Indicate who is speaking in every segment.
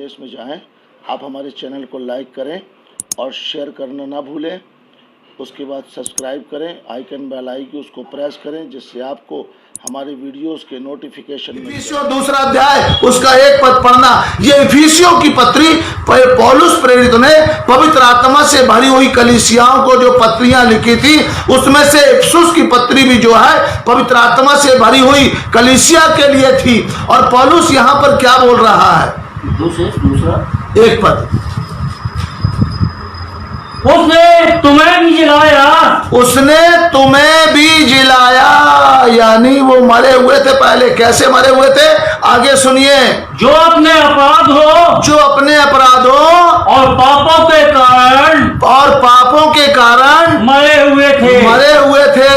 Speaker 1: संदेश में जाएं, आप हमारे चैनल को लाइक करें और शेयर करना ना भूलें। उसके बाद सब्सक्राइब करें, आइकन बेल आइकन उसको प्रेस करें, जिससे आपको हमारे वीडियोस के नोटिफिकेशन मिल
Speaker 2: इफिसियों दूसरा अध्याय उसका 1 पद पढ़ना। ये इफिसियों की पत्री पौलुस प्रेरित ने पवित्र आत्मा से भरी हुई कलीसियाओं को जो पत्रियां लिखी थी, उसमें से इफिसुस की पत्री भी जो है पवित्र आत्मा से भरी हुई कलीसिया के लिए थी। और पौलुस यहाँ पर क्या बोल रहा है? दूसरा 1 पद,
Speaker 3: उसने तुम्हें भी जिलाया।
Speaker 2: उसने तुम्हें भी जिलाया, यानी वो मरे हुए थे पहले। कैसे मरे हुए थे? आगे सुनिए।
Speaker 3: जो अपने अपराधों
Speaker 2: जो अपने अपराधों
Speaker 3: और पापों के कारण मरे हुए थे।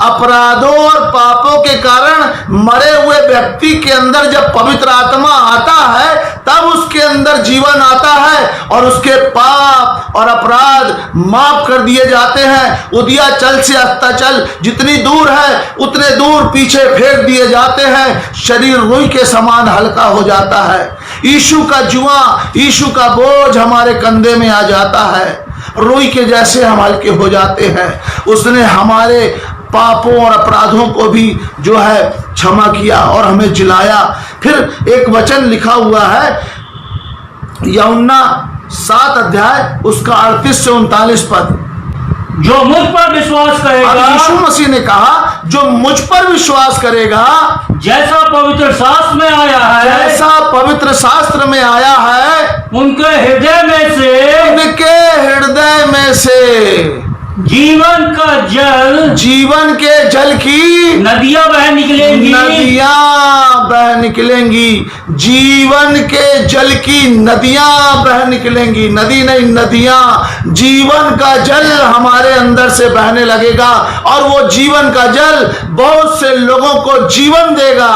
Speaker 3: अपराधों और पापों के कारण मरे हुए व्यक्ति के अंदर जब पवित्र आत्मा आता है, तब उसके अंदर जीवन आता है और उसके पाप और अपराध माफ कर दिए जाते हैं। उदयाचल से अस्ताचल जितनी दूर है उतने दूर पीछे फेंक दिए जाते हैं। शरीर रुई के समान हल्का हो जाता है। यीशु का जुआ, यीशु का बोझ हमारे कंधे में आ जाता है। रुई के जैसे हम हल्के हो जाते हैं। उसने हमारे पापों और अपराधों को भी जो है क्षमा किया और हमें जिलाया। फिर एक वचन लिखा हुआ है यूहन्ना 7 अध्याय उसका 38 से 39 पद। जो मुझ पर विश्वास करेगा,
Speaker 2: यीशु मसीह ने कहा जो मुझ पर विश्वास करेगा,
Speaker 3: जैसा पवित्र शास्त्र में आया है,
Speaker 2: जैसा पवित्र शास्त्र में आया है,
Speaker 3: उनके हृदय में से जीवन के जल की नदियां बह निकलेंगी। जीवन के जल की नदियां बह निकलेंगी। नदी नहीं, नदियां। जीवन का जल हमारे अंदर से बहने लगेगा और वो जीवन का जल बहुत से लोगों को जीवन देगा।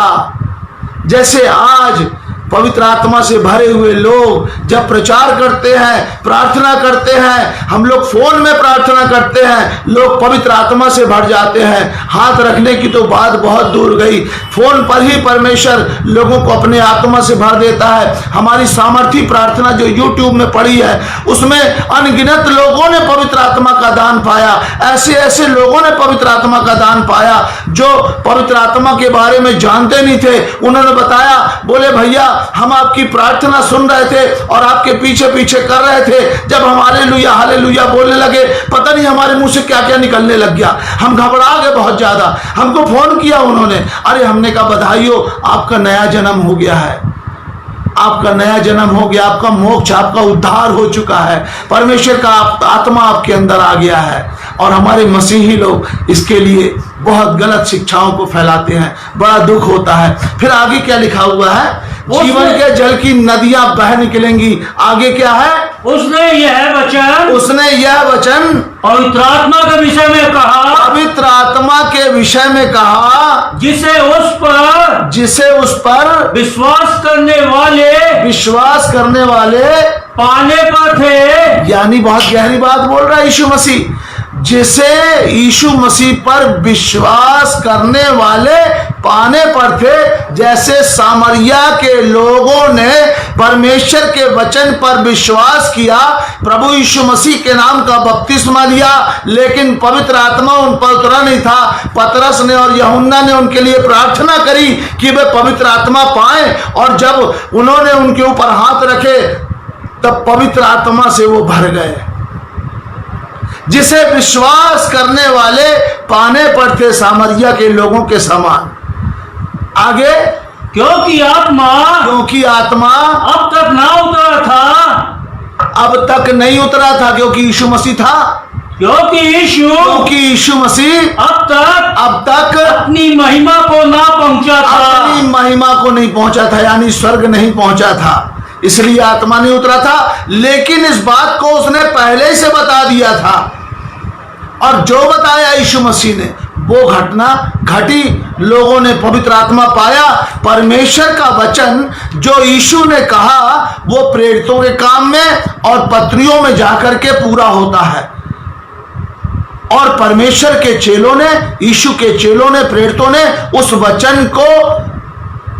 Speaker 3: जैसे आज पवित्र आत्मा से भरे हुए लोग जब प्रचार करते हैं, प्रार्थना करते हैं, हम लोग फोन में प्रार्थना करते हैं, लोग पवित्र आत्मा से भर जाते हैं। हाथ रखने की तो बात बहुत दूर गई, फोन पर ही परमेश्वर लोगों को अपने आत्मा से भर देता है। हमारी सामर्थी प्रार्थना जो यूट्यूब में पड़ी है, उसमें अनगिनत लोगों ने पवित्र आत्मा का दान पाया। ऐसे ऐसे लोगों ने पवित्र आत्मा का दान पाया जो पवित्र आत्मा के बारे में जानते नहीं थे। उन्होंने बताया, बोले भैया हम आपकी प्रार्थना सुन रहे थे और आपके पीछे पीछे कर रहे थे। जब हम हालेलुया हालेलुया बोलने लगे, पता नहीं हमारे मुंह से क्या क्या निकलने लग गया। हम घबरा गए बहुत ज्यादा। हमको फोन किया उन्होंने, अरे हमने कहा बधाई हो, आपका नया जन्म हो गया है, आपका नया जन्म हो गया, आपका मोक्ष, आपका उद्धार हो चुका है, परमेश्वर का आत्मा आपके अंदर आ गया है। और हमारे मसीही लोग इसके लिए बहुत गलत शिक्षाओं को फैलाते हैं, बड़ा दुख होता है। फिर आगे क्या लिखा हुआ है? जीवन के जल की नदियां बह निकलेंगी। आगे क्या है? उसने यह वचन पवित्र आत्मा के विषय में कहा।
Speaker 2: पवित्र आत्मा के विषय में कहा,
Speaker 3: जिसे उस पर विश्वास करने वाले पाने पर थे।
Speaker 2: यानी बहुत गहरी बात बोल रहा है यीशु मसीह। जिसे यीशु मसीह पर विश्वास करने वाले पाने पर थे। जैसे सामरिया के लोगों ने परमेश्वर के वचन पर विश्वास किया, प्रभु यीशु मसीह के नाम का बपतिस्मा लिया, लेकिन पवित्र आत्मा उन पर उतरा नहीं था। पतरस ने और यूहन्ना ने उनके लिए प्रार्थना करी कि वे पवित्र आत्मा पाएं, और जब उन्होंने उनके ऊपर हाथ रखे तब पवित्र आत्मा से वो भर गए। जिसे विश्वास करने वाले पाने पर थे सामरिया के लोगों के समान। आगे,
Speaker 3: क्योंकि आत्मा
Speaker 2: अब
Speaker 3: तक ना उतरा था।
Speaker 2: अब तक नहीं उतरा था क्योंकि यीशु मसीह था।
Speaker 3: क्योंकि
Speaker 2: यीशु मसीह अब तक
Speaker 3: अपनी महिमा को ना पहुंचा था।
Speaker 2: अपनी महिमा को नहीं पहुंचा था, यानी स्वर्ग नहीं पहुंचा था, इसलिए आत्मा नहीं उतरा था। लेकिन इस बात को उसने पहले से बता दिया था, और जो बताया यीशु मसीह ने वो घटना घटी। लोगों ने पवित्र आत्मा पाया। परमेश्वर का वचन जो यीशु ने कहा वो प्रेरितों के काम में और पत्रियों में जाकर के पूरा होता है। और परमेश्वर के चेलों ने, यीशु के चेलों ने, प्रेरितों ने उस वचन को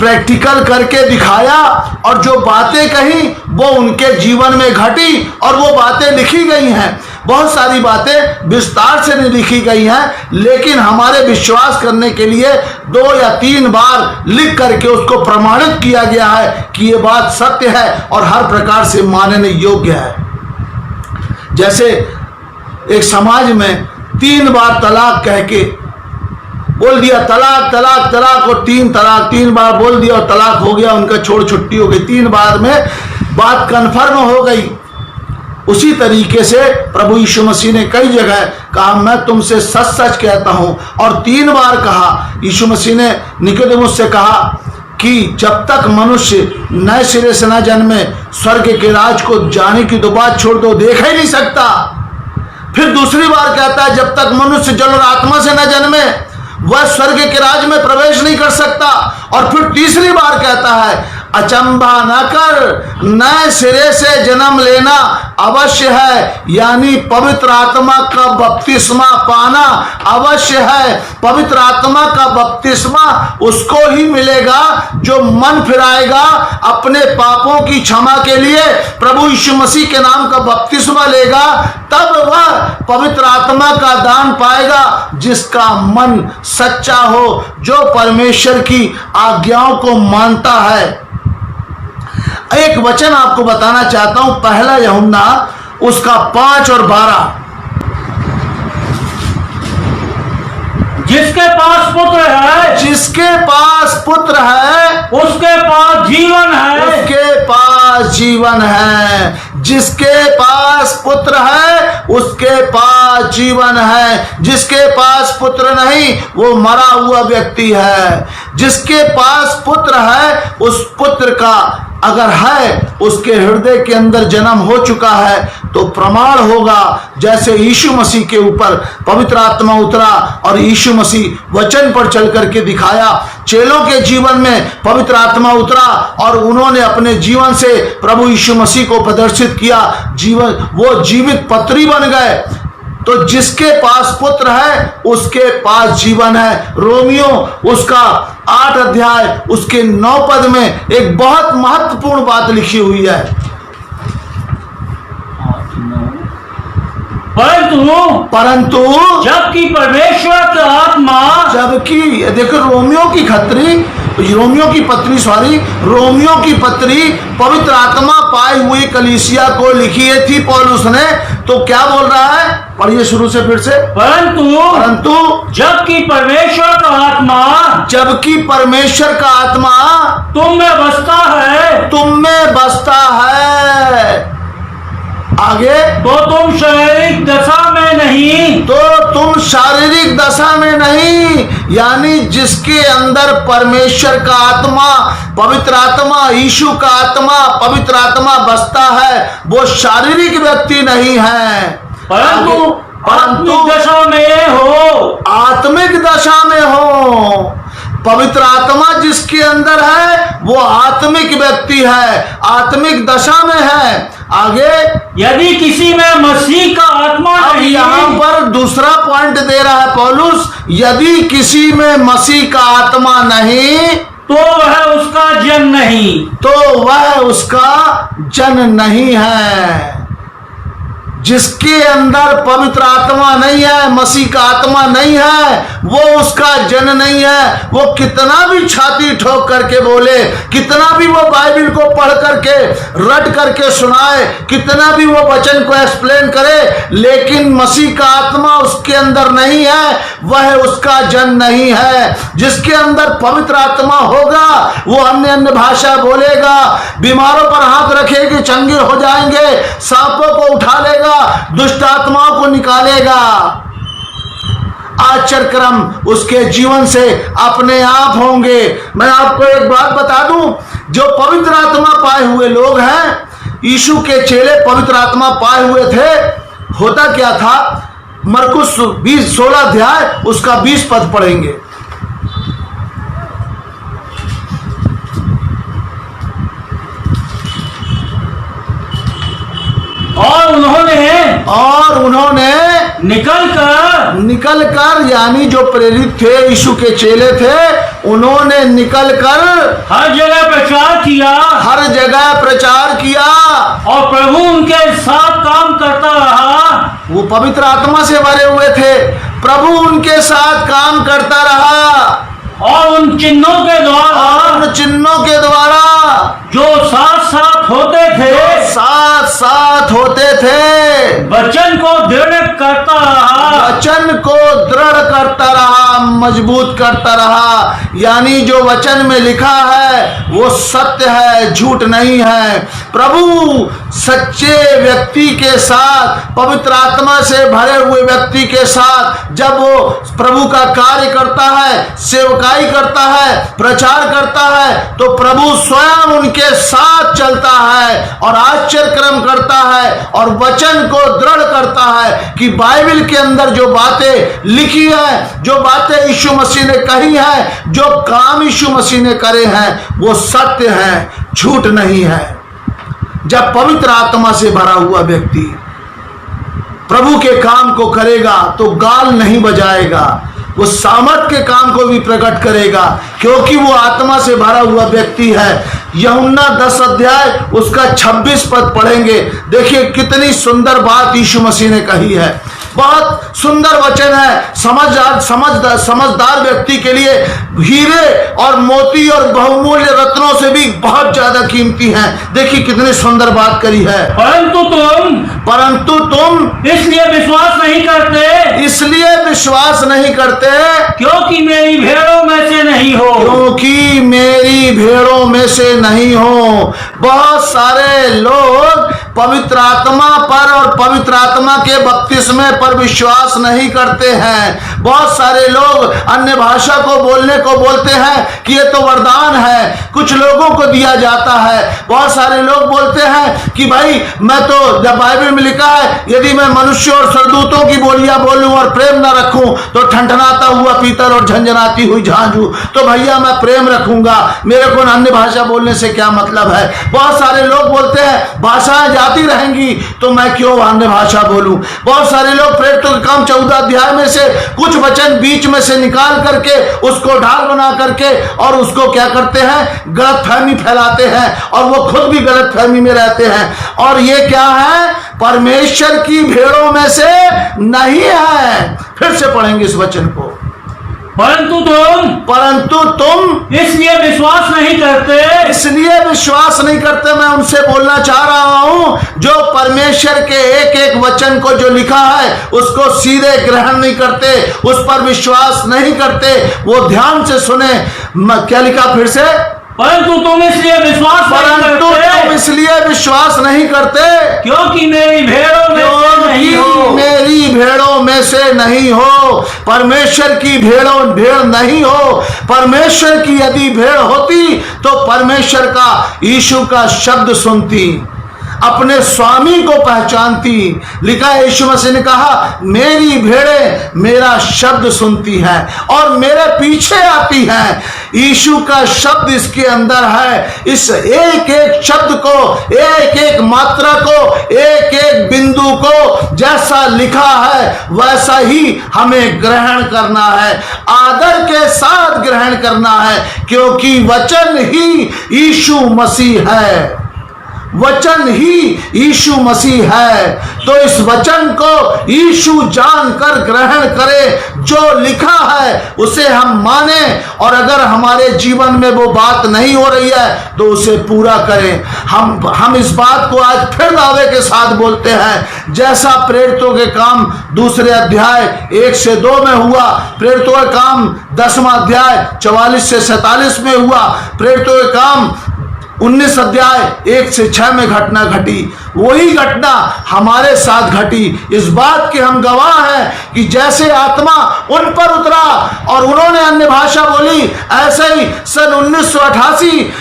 Speaker 2: प्रैक्टिकल करके दिखाया और जो बातें कही वो उनके जीवन में घटी और वो बातें लिखी गई हैं। बहुत सारी बातें विस्तार से नहीं लिखी गई हैं, लेकिन हमारे विश्वास करने के लिए 2 या 3 बार लिख करके उसको प्रमाणित किया गया है कि ये बात सत्य है और हर प्रकार से मानने योग्य है। जैसे एक समाज में 3 बार तलाक कह के बोल दिया, तलाक तलाक तलाक, और 3 तलाक 3 बार बोल दिया और तलाक हो गया, उनका छोड़ छुट्टी हो गई। 3 बार में बात कन्फर्म हो गई। उसी तरीके से प्रभु यीशु मसीह ने कई जगह कहा मैं तुमसे सच सच कहता हूं, और 3 बार कहा। यीशु मसीह ने निकोदेमुस से कहा कि जब तक मनुष्य नए सिरे से न जन्मे स्वर्ग के राज को जाने की तो बात छोड़ दो, देख ही नहीं सकता। फिर दूसरी बार कहता है जब तक मनुष्य जल और आत्मा से न जन्मे वह स्वर्ग के राज में प्रवेश नहीं कर सकता। और फिर तीसरी बार कहता है अचंभा न कर, नए सिरे से जन्म लेना अवश्य है, यानी पवित्र आत्मा का बपतिस्मा पाना अवश्य है। पवित्र आत्मा का बपतिस्मा उसको ही मिलेगा जो मन फिराएगा, अपने पापों की क्षमा के लिए प्रभु यीशु मसीह के नाम का बपतिस्मा लेगा, तब वह पवित्र आत्मा का दान पाएगा। जिसका मन सच्चा हो, जो परमेश्वर की आज्ञाओं को मानता है। एक वचन आपको बताना चाहता हूं, 1 यूहन्ना उसका 5 और 12।
Speaker 4: जिसके पास पुत्र है,
Speaker 2: जिसके पास पुत्र है
Speaker 4: उसके पास जीवन है,
Speaker 2: उसके पास जीवन है। जिसके पास पुत्र है उसके पास जीवन है। जिसके पास पुत्र नहीं वो मरा हुआ व्यक्ति है। जिसके पास पुत्र है उस पुत्र का अगर है उसके हृदय के अंदर जन्म हो चुका है तो प्रमाण होगा। जैसे यीशु मसीह के ऊपर पवित्र आत्मा उतरा और यीशु मसीह वचन पर चल करके दिखाया, चेलों के जीवन में पवित्र आत्मा उतरा और उन्होंने अपने जीवन से प्रभु यीशु मसीह को प्रदर्शित किया। जीवन वो जीवित पत्री बन गए। तो जिसके पास पुत्र है उसके पास जीवन है। रोमियो उसका 8 अध्याय उसके 9 पद में एक बहुत महत्वपूर्ण बात लिखी हुई है। परंतु
Speaker 4: जबकि परमेश्वर का आत्मा,
Speaker 2: जबकि देखो रोमियो की पत्री पवित्र आत्मा पाई हुई कलीसिया को लिखी थी पौलुस ने। तो क्या बोल रहा है, पढ़िए शुरू से फिर से। परंतु
Speaker 4: जबकि परमेश्वर का
Speaker 2: आत्मा
Speaker 4: तुम में बसता है,
Speaker 2: आगे
Speaker 4: तो तुम शारीरिक दशा में नहीं,
Speaker 2: यानी जिसके अंदर परमेश्वर का आत्मा, पवित्र आत्मा, यीशु का आत्मा, पवित्र आत्मा बसता है वो शारीरिक व्यक्ति नहीं है,
Speaker 4: परंतु
Speaker 2: आत्मिक दशा में हो। पवित्र आत्मा जिसके अंदर है वो आत्मिक व्यक्ति है, आत्मिक दशा में है। आगे
Speaker 4: यदि किसी में मसीह का आत्मा नहीं,
Speaker 2: यहाँ पर दूसरा पॉइंट दे रहा है पौलुस, यदि किसी में मसीह का आत्मा नहीं
Speaker 4: तो वह उसका जन नहीं है।
Speaker 2: जिसके अंदर पवित्र आत्मा नहीं है, मसीह का आत्मा नहीं है, वो उसका जन नहीं है। वो कितना भी छाती ठोक करके बोले, कितना भी वो बाइबल को पढ़ करके रट करके सुनाए, कितना भी वो वचन को एक्सप्लेन करे, लेकिन मसीह का आत्मा उसके अंदर नहीं है, वह उसका जन नहीं है। जिसके अंदर पवित्र आत्मा होगा वो अन्य भाषा बोलेगा, बीमारों पर हाथ रखेगी चंगे हो जाएंगे, सांपों को उठा लेगा, दुष्ट आत्माओं को निकालेगा। आश्चर्य क्रम उसके जीवन से अपने आप होंगे। मैं आपको एक बात बता दूं, जो पवित्र आत्मा पाए हुए लोग हैं, यीशु के चेले पवित्र आत्मा पाए हुए थे, होता क्या था, मरकुस 16 अध्याय उसका 20 पद पढ़ेंगे। और उन्होंने निकल कर यानी जो प्रेरित थे, यीशु के चेले थे, उन्होंने निकलकर
Speaker 4: हर जगह प्रचार किया
Speaker 2: हर जगह प्रचार किया
Speaker 4: और प्रभु उनके साथ काम करता रहा।
Speaker 2: वो पवित्र आत्मा से भरे हुए थे, प्रभु उनके साथ काम करता रहा
Speaker 4: और उन चिन्हों के द्वारा
Speaker 2: और चिन्हों के द्वारा
Speaker 4: जो साथ साथ होते थे
Speaker 2: साथ साथ होते थे
Speaker 4: वचन को दृढ़ करता रहा।
Speaker 2: वचन को दृढ़ करता रहा, मजबूत करता रहा। यानी जो वचन में लिखा है वो सत्य है, झूठ नहीं है। प्रभु सच्चे व्यक्ति के साथ, पवित्र आत्मा से भरे हुए व्यक्ति के साथ जब वो प्रभु का कार्य करता है, सेवकाई करता है, प्रचार करता है, तो प्रभु स्वयं उनके साथ चलता है और आश्चर्य कर्म करता है और वचन को दृढ़ करता है कि बाइबल के अंदर जो बातें लिखी है, जो बातें यीशु मसीह ने कही है, जो काम यीशु मसीह ने करे हैं, वो सत्य है, झूठ नहीं है। जब पवित्र आत्मा से भरा हुआ व्यक्ति प्रभु के काम को करेगा तो गाल नहीं बजाएगा, वो सामर्थ के काम को भी प्रकट करेगा, क्योंकि वो आत्मा से भरा हुआ व्यक्ति है। यूहन्ना 10 अध्याय उसका 26 पद पढ़ेंगे। देखिए कितनी सुंदर बात यीशु मसीह ने कही है। बहुत सुंदर वचन है। समझदार व्यक्ति के लिए हीरे और मोती और बहुमूल्य रत्नों से भी बहुत ज्यादा कीमती हैं। देखिए कितनी सुंदर बात करी है। परंतु तुम
Speaker 4: इसलिए विश्वास नहीं करते क्योंकि मेरी भेड़ों में से
Speaker 2: नहीं हो। बहुत सारे लोग पवित्र आत्मा पर और पवित्र आत्मा के बपतिस्मे पर विश्वास नहीं करते हैं। बहुत सारे लोग अन्य भाषा को बोलते हैं कि ये तो वरदान है, कुछ लोगों को दिया जाता है। बहुत सारे लोग बोलते हैं कि भाई मैं तो, जब बाइबल में लिखा है यदि मैं मनुष्य और सरदूतों की बोलियां बोलूं और प्रेम न रखूं तो ठनठनाता हुआ पीतल और झंझनाती हुई झांझू, तो भैया मैं प्रेम रखूंगा, मेरे को अन्य भाषा बोलने से क्या मतलब है। बहुत सारे लोग बोलते हैं भाषाएं जाती रहेंगी तो मैं क्यों अन्य भाषा बोलूं। बहुत सारे लोग प्रेरितों के काम 14 अध्याय में से कुछ वचन बीच में से निकाल करके उसको ढाल बना करके और उसको क्या करते हैं, गलतफहमी फैलाते हैं और वो खुद भी गलतफहमी में रहते हैं। और ये क्या है, परमेश्वर की भेड़ों में से नहीं है। फिर से पढ़ेंगे इस वचन को। परंतु तुम
Speaker 4: इसलिए विश्वास नहीं करते।
Speaker 2: मैं उनसे बोलना चाह रहा हूं जो परमेश्वर के एक एक वचन को जो लिखा है उसको सीधे ग्रहण नहीं करते, उस पर विश्वास नहीं करते। वो ध्यान से सुने क्या लिखा फिर से।
Speaker 4: परंतु तुम इसलिए
Speaker 2: विश्वास नहीं करते
Speaker 4: क्योंकि मेरी
Speaker 2: भेड़ों में से नहीं हो। परमेश्वर की भेड़ नहीं हो। परमेश्वर की यदि भेड़ होती तो परमेश्वर का, यीशु का शब्द सुनती, अपने स्वामी को पहचानती। लिखा है यीशु मसीह ने कहा मेरी भेड़ें मेरा शब्द सुनती हैं और मेरे पीछे आती हैं। यीशु का शब्द इसके अंदर है। इस एक एक शब्द को, एक एक मात्रा को, एक एक बिंदु को जैसा लिखा है वैसा ही हमें ग्रहण करना है, आदर के साथ ग्रहण करना है, क्योंकि वचन ही यीशु मसीह है। वचन ही यीशु मसीह है। तो इस वचन को यीशु जानकर ग्रहण करें, जो लिखा है उसे हम माने और अगर हमारे जीवन में वो बात नहीं हो रही है तो उसे पूरा करें। हम इस बात को आज फिर दावे के साथ बोलते हैं, जैसा प्रेरितों के काम 2 अध्याय 1 से 2 में हुआ, प्रेरितों के काम 10वां अध्याय 44 से 47 में हुआ, प्रेरितों के काम 19 अध्याय 1 से 6 में घटना घटी, वही घटना हमारे साथ घटी। इस बात के हम गवाह हैं कि जैसे आत्मा उन पर उतरा और उन्होंने अन्य भाषा बोली, ऐसे ही सन 1988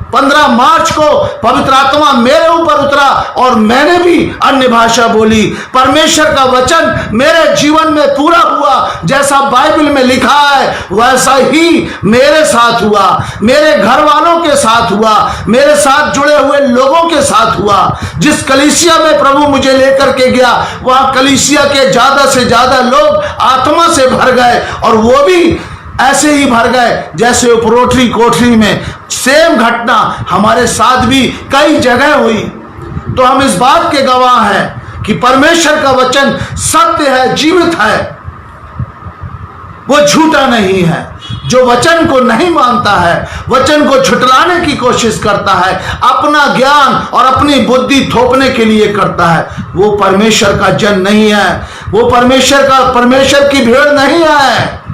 Speaker 2: 15 मार्च को पवित्र आत्मा मेरे ऊपर उतरा और मैंने भी अन्य भाषा बोली। परमेश्वर का वचन मेरे जीवन में पूरा हुआ, जैसा बाइबल में लिखा है वैसा ही मेरे साथ हुआ, मेरे घर वालों के साथ हुआ, मेरे साथ जुड़े हुए लोगों के साथ हुआ। जिस कलीसिया में प्रभु मुझे लेकर के गया वहां कलीसिया के ज्यादा से ज्यादा लोग आत्मा से भर गए और वो भी ऐसे ही भर गए जैसे उपरोठरी कोठरी में। सेम घटना हमारे साथ भी कई जगह हुई। तो हम इस बात के गवाह हैं कि परमेश्वर का वचन सत्य है, जीवित है, वो झूठा नहीं है। जो वचन को नहीं मानता है, वचन को झुठलाने की कोशिश करता है, अपना ज्ञान और अपनी बुद्धि थोपने के लिए करता है, वो परमेश्वर का जन नहीं है, वो परमेश्वर की भेड़ नहीं है।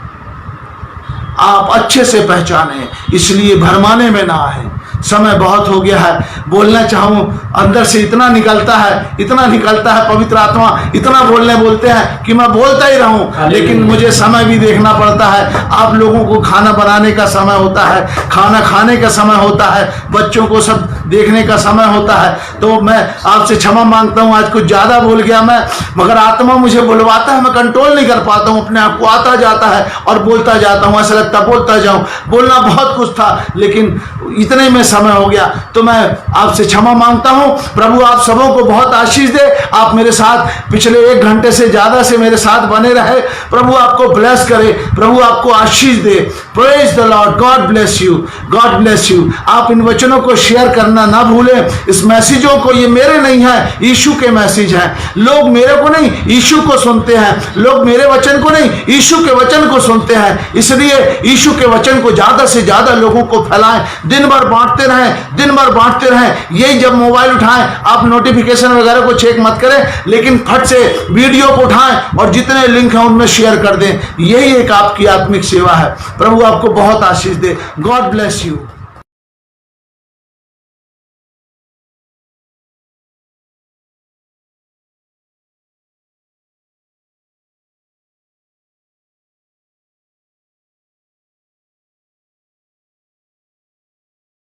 Speaker 2: आप अच्छे से पहचाने, इसलिए भरमाने में ना आए। समय बहुत हो गया है, बोलना चाहूं अंदर से इतना निकलता है, पवित्र आत्मा इतना बोलते हैं कि मैं बोलता ही रहूं, लेकिन मुझे समय भी देखना पड़ता है। आप लोगों को खाना बनाने का समय होता है, खाना खाने का समय होता है, बच्चों को सब देखने का समय होता है। तो मैं आपसे क्षमा मांगता हूं, आज कुछ ज्यादा बोल गया मैं, मगर आत्मा मुझे बुलवाता है, मैं कंट्रोल नहीं कर पाता हूं अपने आप को, आता जाता है और बोलता जाता हूं, ऐसा लगता बोलता जाऊं। बोलना बहुत कुछ था, लेकिन इतने में समय हो गया, तो मैं आपसे क्षमा मांगता हूं। प्रभु आप सबों को बहुत आशीष दे। आप मेरे साथ पिछले 1 घंटे से ज्यादा से मेरे साथ बने रहे। प्रभु आपको ब्लेस करे, प्रभु आपको आशीष दे। Praise the Lord, God bless you, God bless you. आप इन वचनों को शेयर करना ना भूलें। इस मैसेजों को, ये मेरे नहीं है, यीशु के मैसेज हैं। लोग मेरे को नहीं, यीशु को सुनते हैं। लोग मेरे वचन को नहीं, यीशु के वचन को सुनते हैं। इसलिए यीशु के वचन को ज्यादा से ज्यादा लोगों को फैलाएं, दिन भर बांटते रहें। यही जब मोबाइल उठाएं, आप नोटिफिकेशन वगैरह को चेक मत करें, लेकिन फट से वीडियो को उठाएं और जितने लिंक हैं उनमें शेयर कर दें। यही एक आपकी आत्मिक सेवा है। प्रभु आपको बहुत आशीष दे। God bless you.